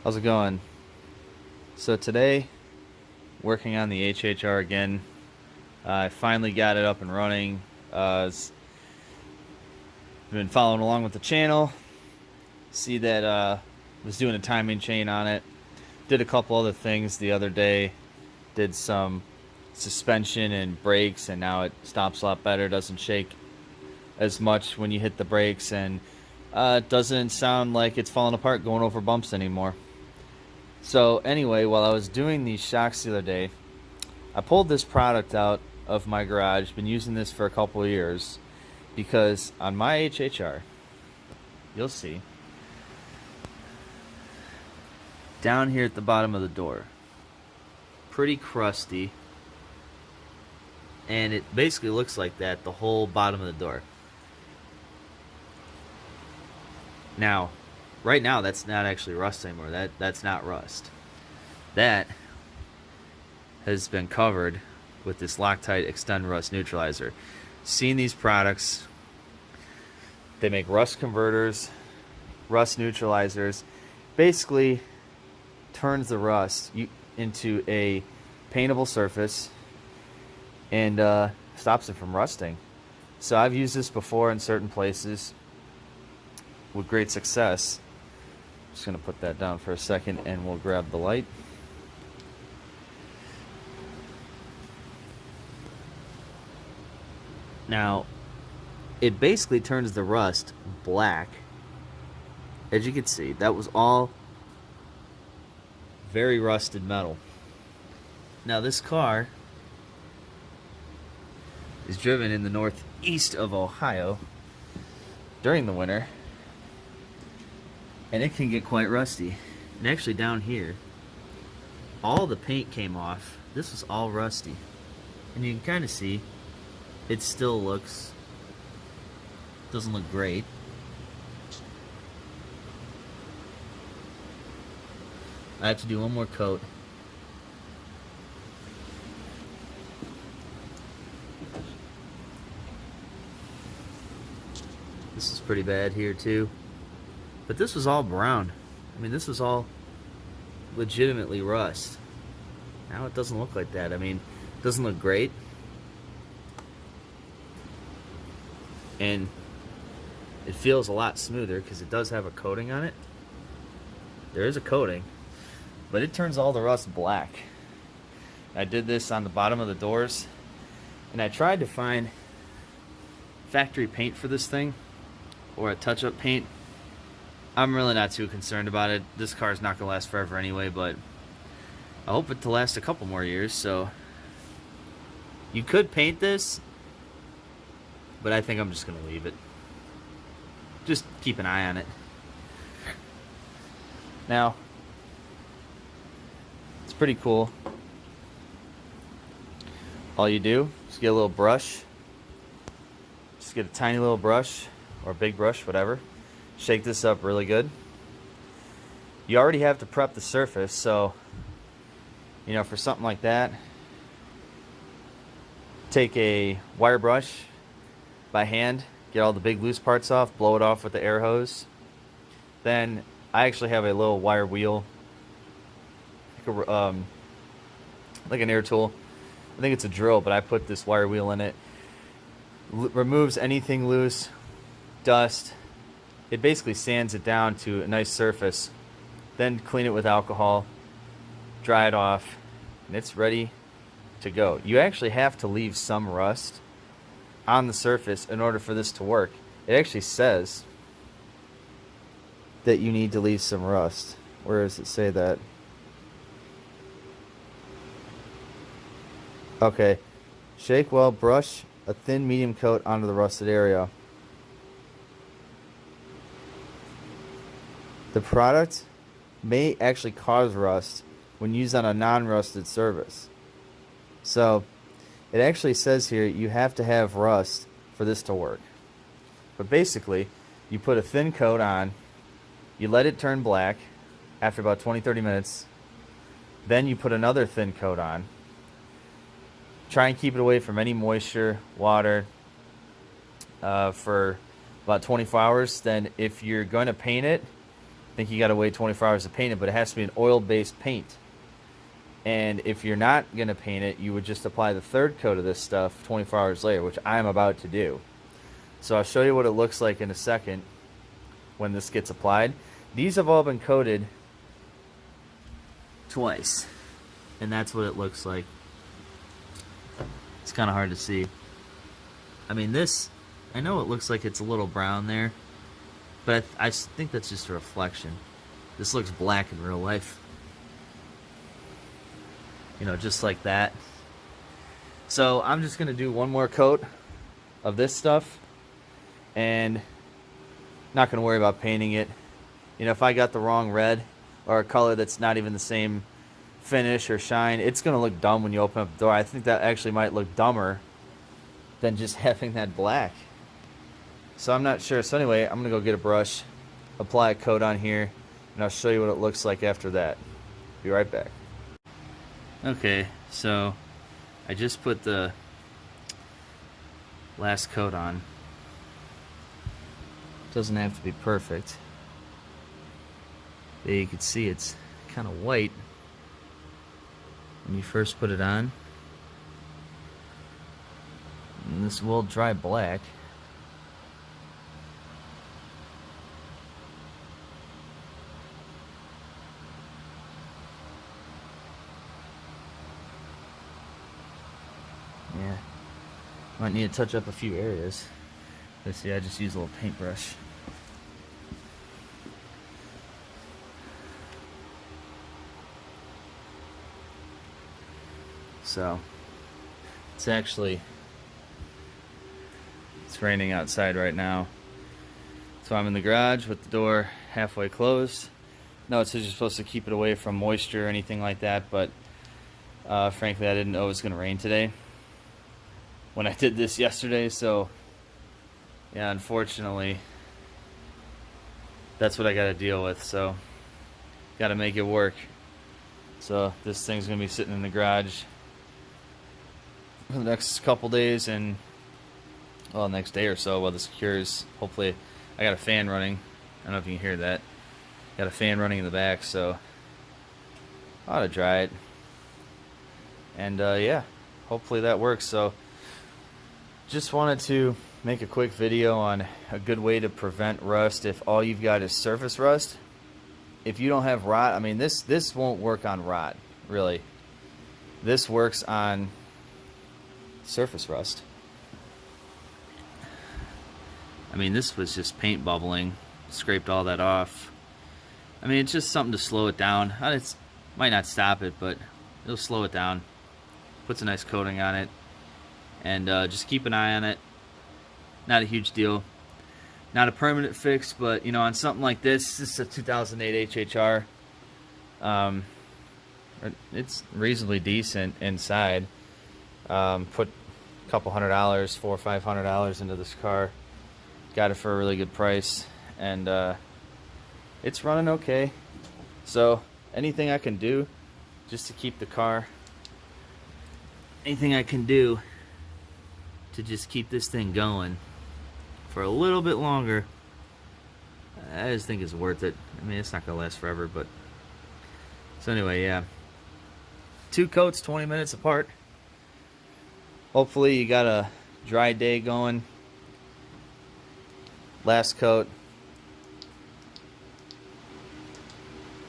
How's it going? So today, working on the HHR again. I finally got it up and running. I've been following along with the channel. See that was doing a timing chain on it. Did a couple other things the other day. Did some suspension and brakes, and now it stops a lot better. Doesn't shake as much when you hit the brakes, and it doesn't sound like it's falling apart going over bumps anymore. So anyway, while I was doing these shocks the other day, I pulled this product out of my garage. Been using this for a couple of years because on my HHR, you'll see, down here at the bottom of the door, pretty crusty, and it basically looks like that the whole bottom of the door. Now, right now, that's not actually rust anymore. That's not rust. That has been covered with this Loctite Extend Rust Neutralizer. Seen these products. They make rust converters, rust neutralizers. Basically, turns the rust into a paintable surface and stops it from rusting. So I've used this before in certain places with great success. Just going to put that down for a second and we'll grab the light. Now, it basically turns the rust black. As you can see, that was all very rusted metal. Now, this car is driven in the northeast of Ohio during the winter, and it can get quite rusty. And actually down here, all the paint came off. This was all rusty. And you can kind of see it still doesn't look great. I have to do one more coat. This is pretty bad here too. But this was all brown. I mean, this was all legitimately rust. Now it doesn't look like that. I mean, it doesn't look great. And it feels a lot smoother because it does have a coating on it. There is a coating, but it turns all the rust black. I did this on the bottom of the doors, and I tried to find factory paint for this thing, or a touch-up paint. I'm really not too concerned about it. This car is not going to last forever anyway, but I hope it to last a couple more years. So you could paint this, but I think I'm just going to leave it. Just keep an eye on it. Now, it's pretty cool. All you do is get a little brush. Just get a tiny little brush, or a big brush, whatever. Shake this up really good. You already have to prep the surface, so, you know, for something like that, take a wire brush by hand, get all the big loose parts off, blow it off with the air hose. Then I actually have a little wire wheel, like an air tool. I think it's a drill, but I put this wire wheel in it. Removes anything loose, dust. It basically sands it down to a nice surface. Then clean it with alcohol, dry it off, and it's ready to go. You actually have to leave some rust on the surface in order for this to work. It actually says that you need to leave some rust. Where does it say that? Okay. Shake well, brush a thin medium coat onto the rusted area. The product may actually cause rust when used on a non-rusted surface. So it actually says here you have to have rust for this to work. But basically, you put a thin coat on, you let it turn black after about 20-30 minutes, then you put another thin coat on. Try and keep it away from any moisture, water, for about 24 hours. Then if you're going to paint it, think you got to wait 24 hours to paint it, but it has to be an oil-based paint. And if you're not going to paint it, you would just apply the third coat of this stuff 24 hours later, which I'm about to do. So I'll show you what it looks like in a second when this gets applied. These have all been coated twice, and that's what it looks like. It's kind of hard to see. I mean, this, I know it looks like it's a little brown there, but I think that's just a reflection. This looks black in real life. You know, just like that. So I'm just going to do one more coat of this stuff, and not going to worry about painting it. You know, if I got the wrong red or a color that's not even the same finish or shine, it's going to look dumb when you open up the door. I think that actually might look dumber than just having that black. So I'm not sure. So anyway, I'm going to go get a brush, apply a coat on here, and I'll show you what it looks like after that. Be right back. Okay, so I just put the last coat on. Doesn't have to be perfect. There you can see it's kind of white when you first put it on. And this will dry black. Yeah, might need to touch up a few areas. Let's see, I just use a little paintbrush. So, it's raining outside right now. So I'm in the garage with the door halfway closed. No, it says you're supposed to keep it away from moisture or anything like that, but frankly I didn't know it was going to rain today when I did this yesterday, so yeah, unfortunately that's what I got to deal with, so got to make it work. So this thing's going to be sitting in the garage for the next couple days, and well, next day or so while this cures. Hopefully, I got a fan running. I don't know if you can hear that. Got a fan running in the back, so I ought to dry it. And yeah, hopefully that works. So just wanted to make a quick video on a good way to prevent rust if all you've got is surface rust. If you don't have rot, I mean, this won't work on rot, really. This works on surface rust. I mean, this was just paint bubbling, scraped all that off. I mean, it's just something to slow it down. It might not stop it, but it'll slow it down. Puts a nice coating on it, and just keep an eye on it. Not a huge deal. Not a permanent fix, but you know, on something like this is a 2008 HHR. It's reasonably decent inside. Put a couple $100, $400 or $500 into this car. Got it for a really good price, and it's running okay. So anything I can do just to keep the car, anything I can do to just keep this thing going for a little bit longer, I just think it's worth it. I mean, it's not gonna last forever, but so anyway, yeah, 2 coats 20 minutes apart. Hopefully you got a dry day going. Last coat,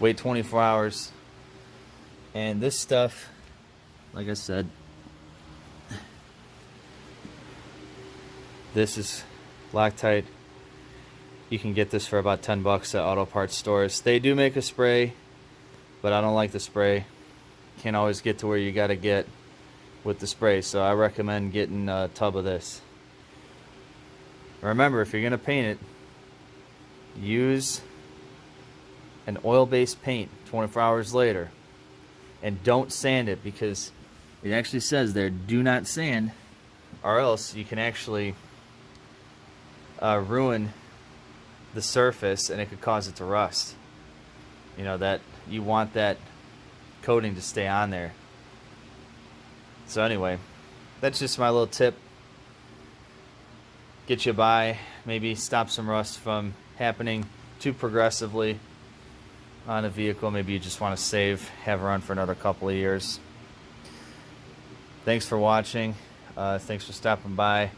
wait 24 hours, and this stuff, like I said, this is Loctite. You can get this for about 10 bucks at auto parts stores. They do make a spray, but I don't like the spray. Can't always get to where you gotta get with the spray, so I recommend getting a tub of this. Remember, if you're gonna paint it, use an oil-based paint 24 hours later, and don't sand it, because it actually says there, do not sand, or else you can actually ruin the surface and it could cause it to rust. You know, that you want that coating to stay on there. So anyway, that's just my little tip. Get you by, maybe stop some rust from happening too progressively. on a vehicle. Maybe you just want to save, have it run for another couple of years. Thanks for watching. Thanks for stopping by.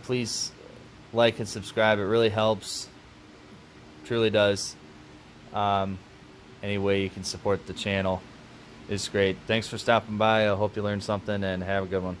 Please like and subscribe. It really helps. Truly does. Any way you can support the channel is great. Thanks for stopping by. I hope you learned something, and have a good one.